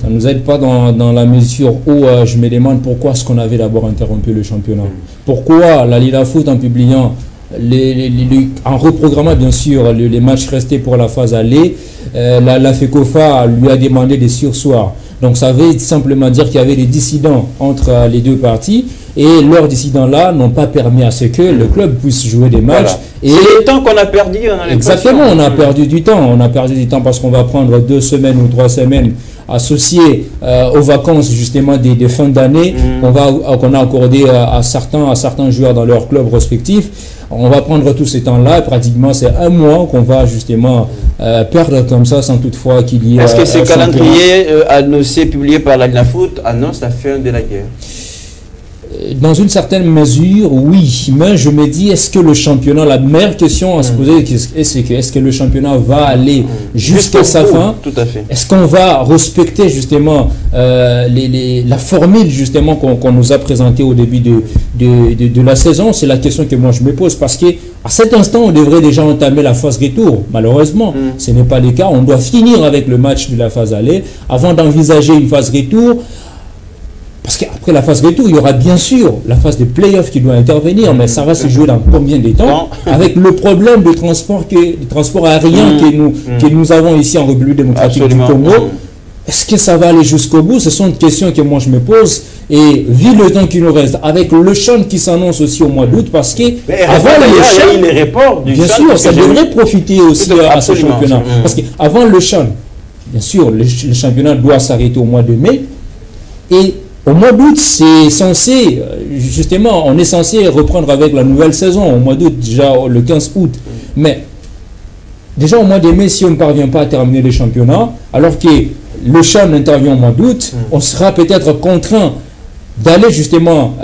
Ça ne nous aide pas dans la mesure où je me demande pourquoi est-ce qu'on avait d'abord interrompu le championnat. Pourquoi la Ligue Foot, en publiant, en reprogrammant bien sûr les matchs restés pour la phase aller, la FECOFA lui a demandé des sursoirs. Donc ça veut simplement dire qu'il y avait des dissidents entre les deux parties. Et leurs dissidents-là n'ont pas permis à ce que le club puisse jouer des matchs. Voilà. C'est le temps qu'on a perdu. Exactement, on a perdu du temps. On a perdu du temps parce qu'on va prendre 2 semaines ou 3 semaines associées aux vacances justement des fins d'année qu'on a accordé à certains joueurs dans leurs clubs respectifs. On va prendre tous ces temps-là. Pratiquement, c'est 1 mois qu'on va justement perdre comme ça sans toutefois qu'il y ait... Est-ce que ce calendrier annoncé, publié par la Ligue Foot, annonce la fin de la guerre? Dans une certaine mesure, oui. Mais je me dis, est-ce que le championnat, la meilleure question à se poser, est-ce que le championnat va aller jusqu'à sa fin? Tout à fait. Est-ce qu'on va respecter justement la formule justement qu'on nous a présentée au début de la saison? C'est la question que moi je me pose, parce qu'à cet instant, on devrait déjà entamer la phase retour. Malheureusement, ce n'est pas le cas. On doit finir avec le match de la phase aller avant d'envisager une phase retour. Parce qu'après la phase retour, il y aura bien sûr la phase de play-off qui doit intervenir, mais ça va se jouer dans combien de temps? Avec le problème de transport aérien que nous avons ici en République démocratique du Congo. Est-ce que ça va aller jusqu'au bout? Ce sont des questions que moi je me pose. Et vu le temps qui nous reste, avec le CHAN qui s'annonce aussi au mois d'août, parce que avant le CHAN, les reports du bien CHAN, sûr, ça devrait profiter aussi à ce championnat. Parce qu'avant le CHAN, bien sûr, le championnat doit s'arrêter au mois de mai. Et au mois d'août, c'est censé, justement, on est censé reprendre avec la nouvelle saison, au mois d'août, déjà le 15 août. Mais, déjà au mois de mai, si on ne parvient pas à terminer le championnat, alors que le CHAN intervient au mois d'août, on sera peut-être contraint d'aller justement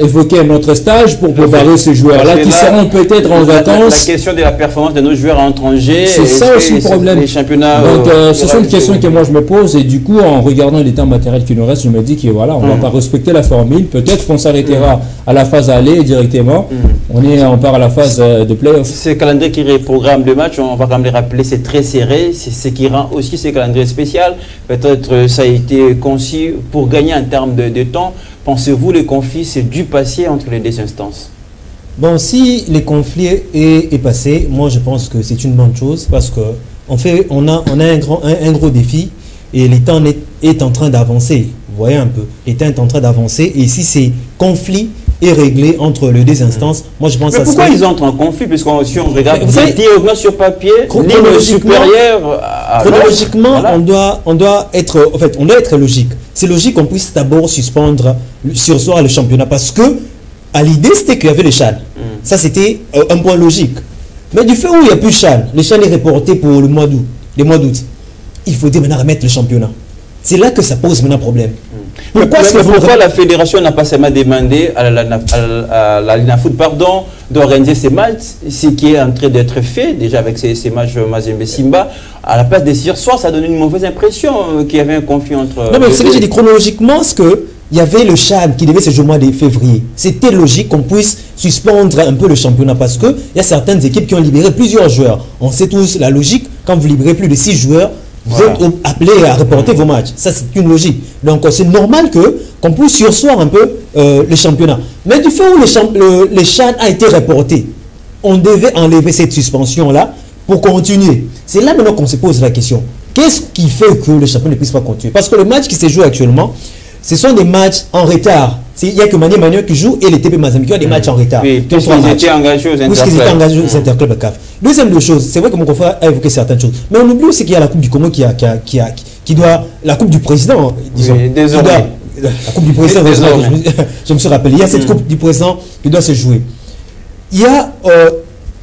évoquer notre stage pour préparer ces joueurs-là qui seront peut-être en vacances. La question de la performance de nos joueurs à l'étranger, c'est ça aussi le problème. Les championnats. Donc, ce sont des questions que moi je me pose, et du coup, en regardant l'état matériel qui nous reste, je me dis que voilà, on ne va pas respecter la formule. Peut-être qu'on s'arrêtera à la phase aller directement. On part à la phase de play-off. Ce calendrier qui reprogramme le match, on va quand même les rappeler, c'est très serré. C'est ce qui rend aussi ce calendrier spécial. Peut-être ça a été conçu pour gagner en termes de temps. Pensez-vous les conflits, c'est du passé entre les deux instances? Bon, si les conflits est passé, moi je pense que c'est une bonne chose, parce que en fait, on a un gros défi, et l'État est en train d'avancer. Vous voyez un peu, l'État est en train d'avancer, et si ces conflits est réglé entre les deux instances, moi je pense que ça. Pourquoi ils entrent en conflit? Puisqu'on si on regarde, vous savez, sur papier, ligne supérieure. Chronologiquement, voilà. on doit être logique. C'est logique qu'on puisse d'abord suspendre le championnat, parce que à l'idée c'était qu'il y avait le CHAN. Ça c'était un point logique. Mais du fait où il n'y a plus CHAN, le CHAN est reporté pour le mois d'août. Il faut maintenant remettre le championnat. C'est là que ça pose maintenant problème. Pourquoi la fédération n'a pas seulement demandé à la Ligue Foot d'organiser ces matchs, ce qui est en train d'être fait déjà avec ces matchs Mazembe Simba, à la place des sursoirs, ça donne une mauvaise impression qu'il y avait un conflit entre... Non, mais c'est que j'ai dit chronologiquement, c'est qu'il y avait le CHAN qui devait se jouer au mois de février. C'était logique qu'on puisse suspendre un peu le championnat, parce qu'il y a certaines équipes qui ont libéré plusieurs joueurs. On sait tous la logique, quand vous libérez plus de 6 joueurs, Vous êtes appelés à reporter vos matchs. Ça, c'est une logique. Donc, c'est normal qu'on puisse sursoir un peu le championnat. Mais du fait où le CHAN a été reporté, on devait enlever cette suspension-là pour continuer. C'est là maintenant qu'on se pose la question. Qu'est-ce qui fait que le championnat ne puisse pas continuer? Parce que le match qui se joue actuellement, ce sont des matchs en retard. Il n'y a que Mani Manuel qui joue et les TP Mazembe qui ont des matchs en retard. Oui, parce qu'ils étaient engagés aux interclubs CAF. Deuxième chose, c'est vrai que mon confrère a évoqué certaines choses. Mais on oublie aussi qu'il y a la Coupe du Congo qui doit... La Coupe du Président, disons. Oui, désormais. La Coupe du Président, je me suis rappelé. Il y a cette Coupe du Président qui doit se jouer. Il y a...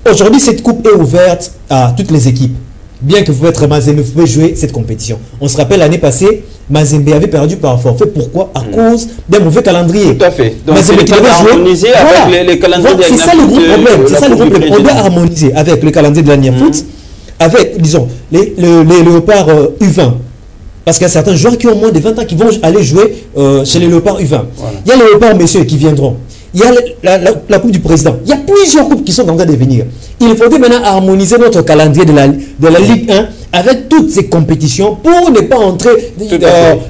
Aujourd'hui, cette coupe est ouverte à toutes les équipes. Bien que vous pouvez être Mazembe, vous pouvez jouer cette compétition. On se rappelle l'année passée, Mazembe avait perdu par forfait. Pourquoi? À cause d'un mauvais calendrier. Tout à fait. Donc, Mazembe qui devait harmoniser avec les calendriers de la C'est ça le gros problème. C'est ça le gros problème. On doit harmoniser avec le calendrier de la foot, avec, disons, les léopards U20. Parce qu'il y a certains joueurs qui ont moins de 20 ans qui vont aller jouer chez les léopards U20. Voilà. Il y a les léopards messieurs qui viendront. Il y a la Coupe du Président. Il y a plusieurs coupes qui sont en train de venir. Il faudrait maintenant harmoniser notre calendrier de la Ligue 1 avec toutes ces compétitions pour ne pas entrer,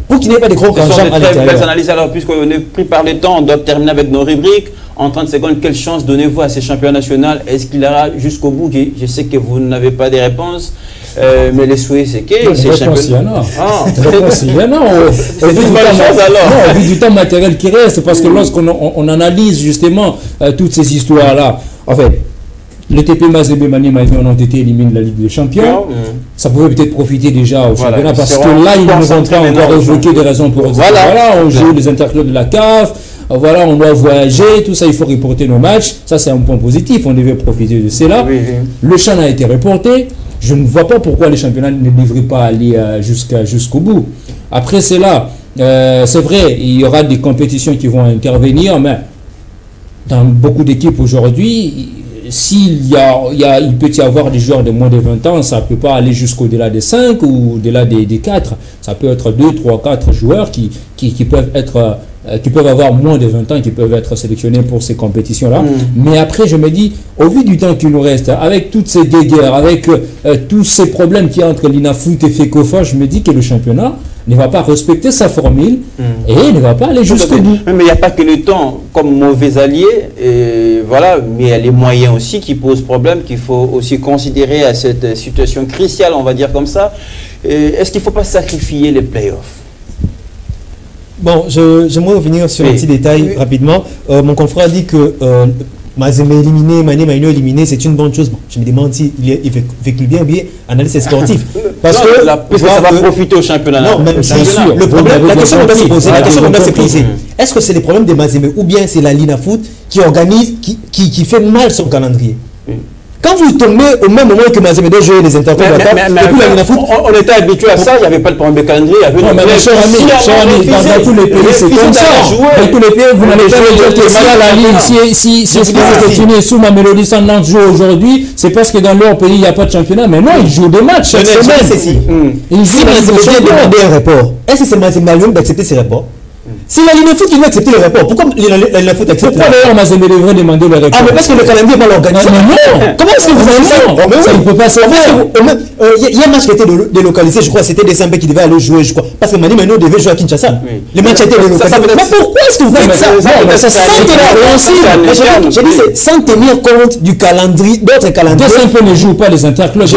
pour qu'il n'y ait pas de gros changements à l'intérieur. Très belles analyses. Alors, puisqu'on est pris par le temps, on doit terminer avec nos rubriques. En 30 secondes, quelle chance donnez-vous à ces championnats nationaux? Est-ce qu'il ira jusqu'au bout? Je sais que vous n'avez pas de réponses. Mais les souhaits, c'est que c'est championnat. Au vu du temps matériel qui reste, parce que lorsqu'on analyse justement toutes ces histoires-là, en fait, le TP Mazembe Mani Manuel ont été éliminés de la Ligue des Champions. Ça pouvait peut-être profiter déjà au championnat, parce que là, ils ne nous ont pas encore évoqué des raisons pour dire voilà, on joue les interclubs de la CAF. Voilà, on doit voyager, tout ça, il faut reporter nos matchs. Ça, c'est un point positif, on devait profiter de cela. Le CHAN a été reporté. Je ne vois pas pourquoi les championnats ne devraient pas aller jusqu'au bout. Après cela, c'est vrai, il y aura des compétitions qui vont intervenir, mais dans beaucoup d'équipes aujourd'hui, il peut y avoir des joueurs de moins de 20 ans, ça ne peut pas aller jusqu'au-delà des 5 ou au-delà des 4. Ça peut être 2, 3, 4 joueurs qui peuvent avoir moins de 20 ans, qui peuvent être sélectionnés pour ces compétitions-là. Mais après, je me dis, au vu du temps qu'il nous reste, avec toutes ces guerres, avec tous ces problèmes qu'il y a entre l'INAFOOT et FECOFA, je me dis que le championnat ne va pas respecter sa formule et ne va pas aller jusqu'au bout. Mais il n'y a pas que le temps comme mauvais allié, voilà, mais il y a les moyens aussi qui posent problème, qu'il faut aussi considérer à cette situation cruciale, on va dire comme ça. Est-ce qu'il ne faut pas sacrifier les playoffs? Bon, j'aimerais revenir sur un petit détail rapidement. Mon confrère dit que Mazembe éliminé, Mani Manuel éliminé, c'est une bonne chose. Bon, je me demande s'il véhicule bien analyse sportive. Parce que ça va profiter au championnat. Non, mais bien sûr. La question qu'on doit se poser, est-ce que c'est les problèmes de Mazembe ou bien c'est la LINAFOOT qui organise, qui fait mal son calendrier? Quand vous tombez au même moment que Mazembe doit jouer les interclubs, on était habitué à ça, il n'y avait pas de problème de calendrier. Non, mais cher ami, dans tous les pays, c'est comme ça. Dans tous les pays, vous n'allez pas dire que la Ligue, si vous continuez sous ma mélodie sans jouer aujourd'hui, c'est parce que dans leur pays, il n'y a pas de championnat. Mais non, ils jouent des matchs chaque semaine. Si Mazembe doit demander un report, est-ce que c'est Mazembe d'accepter ces reports? C'est la LINAFOOT qui doit accepter le report. Pourquoi la LINAFOOT accepte? Pourquoi d'ailleurs Mazembe devrait demander le report? Ah, mais parce que le calendrier n'est pas organisé. Non. Comment est-ce que vous avez ça? Ça ne peut pas se faire. Il y a un match qui a été délocalisé, je crois, c'était Décembre qui devait aller jouer, je crois. Parce que Mani Manuel devait jouer à Kinshasa. Le match a été délocalisé. Mais pourquoi est-ce que vous faites ça? J'ai dit, c'est sans tenir compte du calendrier, d'autres calendriers. Décembre ne joue pas les interclubs.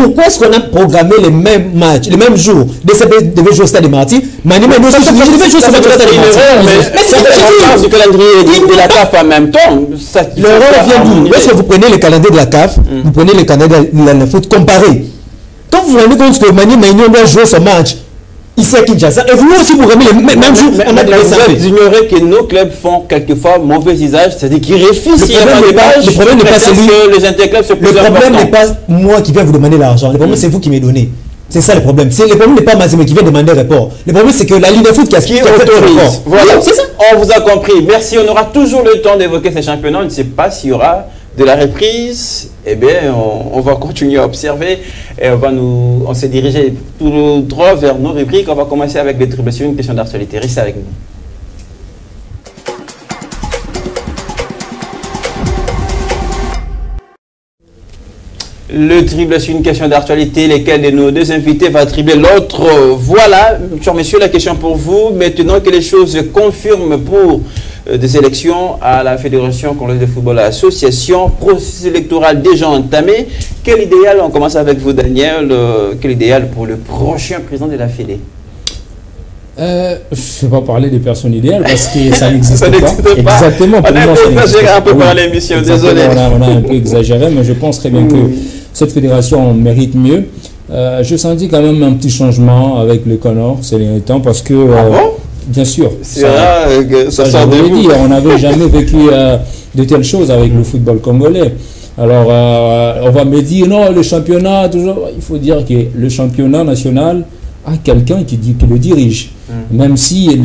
Pourquoi est-ce qu'on a programmé les mêmes matchs, les mêmes jours? Décembre devait jouer au Stade des Martyrs. Mani Manuel devait jouer au Stade des Martyrs. Mais c'est la du calendrier de la CAF en même temps. L'erreur vient d'où? Lorsque vous prenez le calendrier de la CAF, vous prenez le calendrier de la foot comparé. Quand vous vous rendez compte que Mani Manuel doit jouer son match ici à Kinshasa, et vous aussi vous remettez les mêmes jours, vous ignorez que nos clubs font quelquefois mauvais usage, c'est-à-dire qu'ils refusent. Le problème n'est pas celui que les interclubs sont plus importants. Le problème n'est pas moi qui viens vous demander l'argent. Le problème c'est vous qui m'avez donné. C'est ça le problème. Le problème n'est pas Mazembe qui vient demander un report. Le problème c'est que la LINAFOOT qui autorise. Voilà, c'est ça. On vous a compris. Merci. On aura toujours le temps d'évoquer ces championnats. On ne sait pas s'il y aura de la reprise. Eh bien, on va continuer à observer et on s'est dirigé tout droit vers nos rubriques. On va commencer avec des tribulations, une question d'actualité. Restez avec nous. Le triple, c'est une question d'actualité. Lesquels de nos deux invités va tripler l'autre? Voilà, chers messieurs, la question pour vous. Maintenant que les choses se confirment pour des élections à la Fédération congolaise de football association, processus électoral déjà entamé. Quel idéal, on commence avec vous Daniel, quel idéal pour le prochain président de la Fédé? Je ne vais pas parler des personnes idéales parce que ça n'existe pas. Exactement. Pour on a moi, un peu exagéré un peu par l'émission, désolé. On a un peu exagéré, mais je pense très bien que cette fédération mérite mieux. Je sentis quand même un petit changement avec le Connor ces derniers temps parce que... bien sûr. C'est vrai que ça sort de vous. On n'avait jamais vécu de telles choses avec le football congolais. Alors, on va me dire, non, le championnat, toujours... Il faut dire que le championnat national a quelqu'un qui le dirige. Même si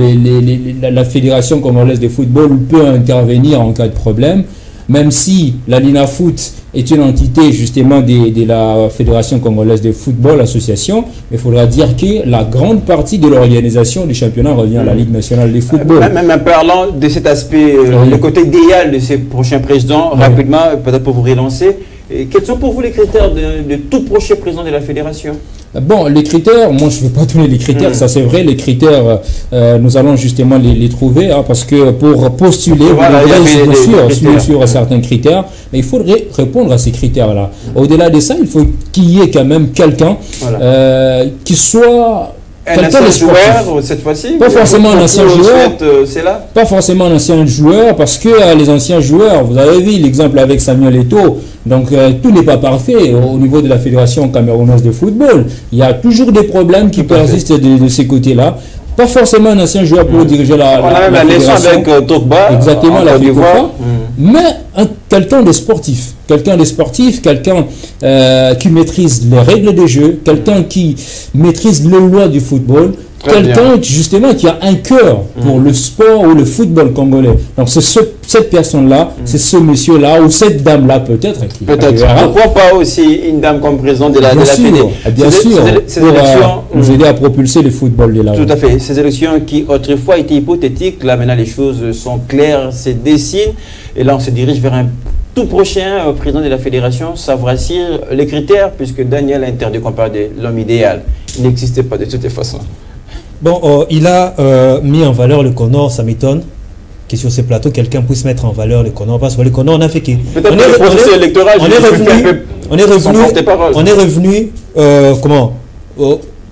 la Fédération congolaise de football peut intervenir en cas de problème, même si la Linafoot est une entité justement de la Fédération congolaise de football association, il faudra dire que la grande partie de l'organisation du championnat revient à la Ligue nationale de football. Même en parlant de cet aspect, le côté idéal de ces prochains présidents, rapidement, peut-être pour vous relancer, quels sont pour vous les critères de tout prochain président de la Fédération? Bon, les critères, moi je ne vais pas donner les critères, ça c'est vrai, les critères, nous allons justement les trouver, hein, parce que pour postuler, voilà, bien sûr certains critères, mais il faudrait répondre à ces critères-là. Au-delà de ça, il faut qu'il y ait quand même quelqu'un qui soit... Un ancien joueur, cette fois-ci? Pas forcément un ancien joueur. C'est là? Pas forcément un ancien joueur, parce que les anciens joueurs, vous avez vu l'exemple avec Samuel Eto'o, donc tout n'est pas parfait au niveau de la Fédération camerounaise de football. Il y a toujours des problèmes qui persistent de ces côtés-là. Pas forcément un ancien joueur pour diriger la On a même la nation avec Togba. Exactement, la FIFA. Mais quelqu'un de sportif. Quelqu'un de sportif, quelqu'un qui maîtrise les règles de jeu, quelqu'un qui maîtrise les lois du football, quelqu'un justement qui a un cœur pour le sport ou le football congolais. Donc c'est cette personne-là, c'est ce monsieur-là ou cette dame-là peut-être. Peut-être. Pourquoi pas aussi une dame comme présidente de la Fédé? Bien sûr, ces élections nous aider à propulser le football de là. Tout à fait. Ces élections qui autrefois étaient hypothétiques, là maintenant les choses sont claires, se dessinent. Et là on se dirige vers un tout prochain président de la fédération, savoir si les critères, puisque Daniel a interdit qu'on parle de l'homme idéal. Il n'existait pas de toute façon. Bon, il a mis en valeur le Connor, ça m'étonne que sur ce plateau, quelqu'un puisse mettre en valeur le Connor. Parce que le Connor, on a fait que... Peut-être le processus électoral, on est revenu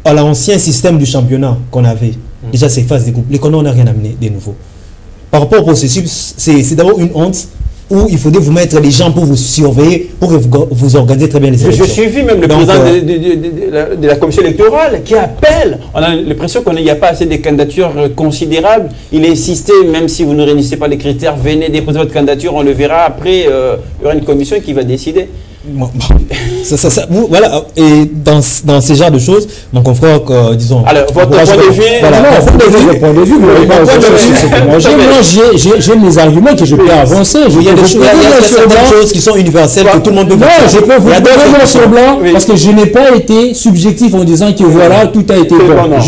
à l'ancien système du championnat qu'on avait. Déjà, ces phases de groupe. Le Connor n'a rien amené de nouveau. Par rapport au processus, c'est d'abord une honte où il faudrait vous mettre des gens pour vous surveiller, pour que vous organisez très bien les élections. Je suivi même le président de la commission électorale qui appelle. On a l'impression qu'il n'y a pas assez de candidatures considérables. Il insistait, même si vous ne réunissez pas les critères, venez déposer votre candidature, on le verra après. Il y aura une commission qui va décider. Voilà, et dans ce genre de choses, mon confrère, disons... Alors, votre point de vue... Voilà, votre point de vue, j'ai mes arguments que je peux avancer. Il y a certaines choses qui sont universelles que tout le monde peut faire. Non, je peux vous donner mon sur blanc parce que je n'ai pas été subjectif en disant que voilà, tout a été bon.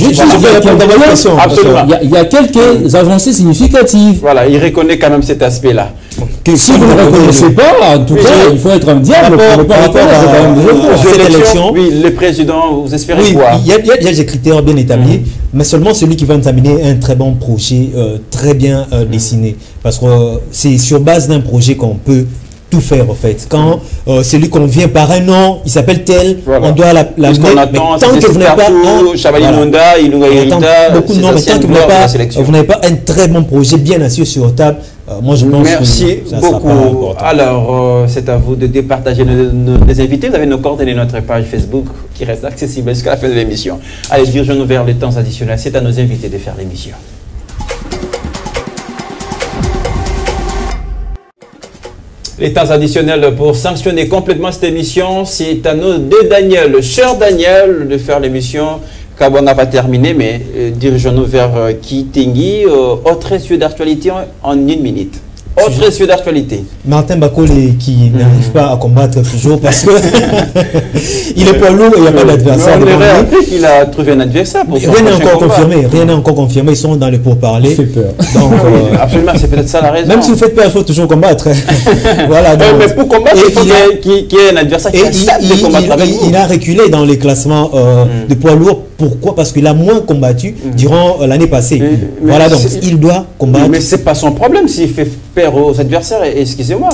Il y a quelques avancées significatives. Voilà, il reconnaît quand même cet aspect-là. Si vous ne reconnaissez pas, en tout cas, il faut être un diable pour ne pas reconnaître. Cette élection, oui, le président, vous espérez quoi? Il y a des critères bien établis, mais seulement celui qui va examiner un très bon projet, très bien dessiné. Parce que c'est sur base d'un projet qu'on peut tout faire en fait. Quand celui qu'on vient par un nom, il s'appelle tel, on doit la mettre. Mais tant que vous n'avez pas beaucoup de noms, mais tant que vous n'avez pas un très bon projet bien assis sur table, moi je pense merci beaucoup. Alors, c'est à vous de départager nos invités. Vous avez nos coordonnées, notre page Facebook qui reste accessible jusqu'à la fin de l'émission. Allez, dirigeons-nous vers les temps additionnels. C'est à nos invités de faire l'émission. Les temps additionnels pour sanctionner complètement cette émission, c'est à nous de Daniel, cher Daniel, de faire l'émission. Car on n'a pas terminé, mais dirigeons-nous vers Kitengui, autre sujet d'actualité en une minute. Autre sujet d'actualité. Martin Bakole qui n'arrive pas à combattre toujours parce que il est poids lourd et il n'y a pas d'adversaire. On aurait appris qu'il a trouvé un adversaire pour son Rien n'est encore combat. confirmé. Rien n'est encore confirmé. Ils sont dans les pourparlers. Ça fait peur. Donc, Absolument, c'est peut-être ça la raison. même si vous faites peur, il faut toujours combattre. Voilà. Donc, mais pour combattre, il faut qu'il y ait un adversaire qui accepte de combattre avec vous. il a reculé dans les classements de poids lourd. Pourquoi? Parce qu'il a moins combattu durant l'année passée. Voilà, donc il doit combattre. Mais c'est pas son problème s'il fait peur aux adversaires, excusez-moi.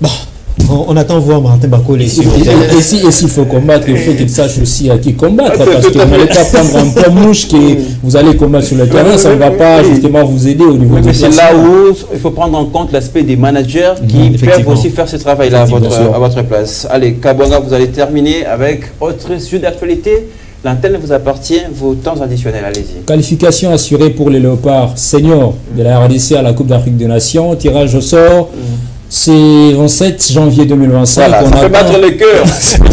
Bon, on attend voir Martin Bakole. Et s'il faut combattre, il faut qu'il sache aussi à qui combattre. Parce que vous n'allez pas prendre un poids mouche que vous allez combattre sur le terrain, ça ne va pas justement vous aider au niveau mais du c'est là où il faut prendre en compte l'aspect des managers qui peuvent aussi faire ce travail-là à votre place. Allez, Kabouanga, vous allez terminer avec autre sujet d'actualité. L'antenne vous appartient, vos temps additionnels, allez-y. Qualification assurée pour les Léopards seniors de la RDC à la Coupe d'Afrique des Nations. Tirage au sort, c'est 27 janvier 2025. Voilà, ça fait battre le cœur.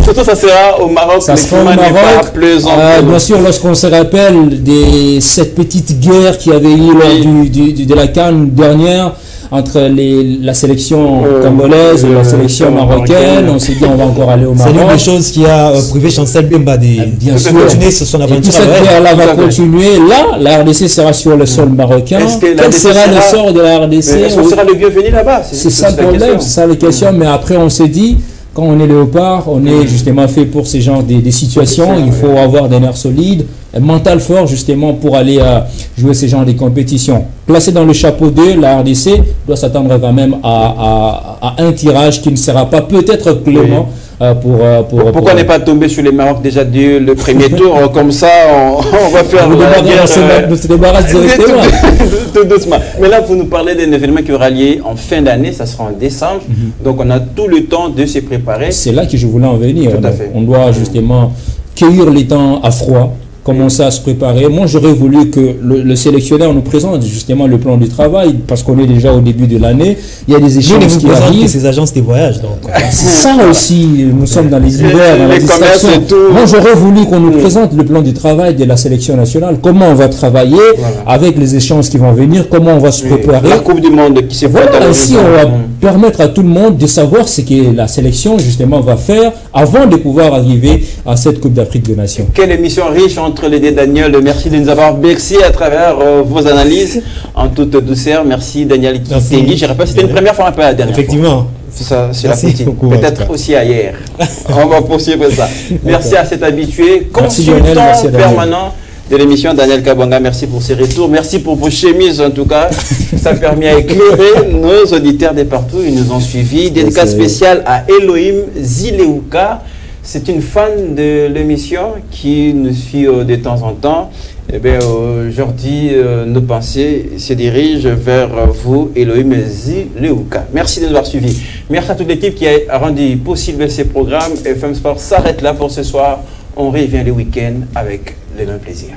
Surtout, ça sera au Maroc. Ça sera au Maroc. Bien sûr, lorsqu'on se rappelle de cette petite guerre qu'il y avait eu lors de la CAN dernière, entre la sélection congolaise et la sélection marocaine, on s'est dit on va encore aller au Maroc. C'est l'une des choses qui a privé Chancel Bemba de continuer sur son aventure. Et puis cette guerre-là va continuer. Là, la RDC sera sur le sol marocain. Quel sera le sort de la RDC? Est-ce qu'on sera le bienvenu là-bas? C'est ça le problème, c'est ça la question. Mais après, on s'est dit, quand on est léopard, on est justement fait pour ces genres des situations. Il faut avoir des nerfs solides, un mental fort justement pour aller jouer ces genres de compétitions. Placé dans le chapeau 2, la RDC doit s'attendre quand même à un tirage qui ne sera pas peut-être clément. Pourquoi n'est pas tombé sur les Maroc déjà dès le premier tour? Comme ça, on va faire la guerre. Se débarrasse directement. Tout doucement. Mais là, vous nous parlez d'un événement qui aura lieu en fin d'année, ça sera en décembre. Donc, on a tout le temps de se préparer. C'est là que je voulais en venir. Tout à fait. On doit justement cueillir les temps à froid, commencer à se préparer. Moi, j'aurais voulu que le sélectionneur nous présente justement le plan du travail, parce qu'on est déjà au début de l'année. Il y a des échéances qui arrivent. Ces agences de voyage. C'est ça aussi. Nous sommes dans les hivers, dans la distraction. Moi, j'aurais voulu qu'on nous présente le plan du travail de la sélection nationale. Comment on va travailler avec les échéances qui vont venir, comment on va se préparer. La Coupe du Monde qui s'est faite. Ainsi, on va permettre à tout le monde de savoir ce que la sélection justement va faire avant de pouvoir arriver à cette Coupe d'Afrique des Nations. Quelle émission riche entre les deux, Daniel. Merci de nous avoir bercé à travers vos analyses en toute douceur. Merci Daniel Kitengui. Je rappelle, c'était une première fois, un peu la dernière fois. Effectivement. C'est la petite. Peut-être aussi ailleurs. On va poursuivre ça. Merci à cet habitué, consultant permanent de l'émission, Daniel Kabouanga. Merci pour ces retours. Merci pour vos chemises, en tout cas. Ça a permis à éclairer nos auditeurs de partout. Ils nous ont suivis. Dédicace spéciale à Elohim Zileuka. C'est une fan de l'émission qui nous suit de temps en temps. Eh bien, aujourd'hui, nos pensées se dirigent vers vous, Elohim Zileuka. Merci de nous avoir suivis. Merci à toute l'équipe qui a rendu possible ces programmes. FM Sport s'arrête là pour ce soir. On revient le week-end avec le même plaisir.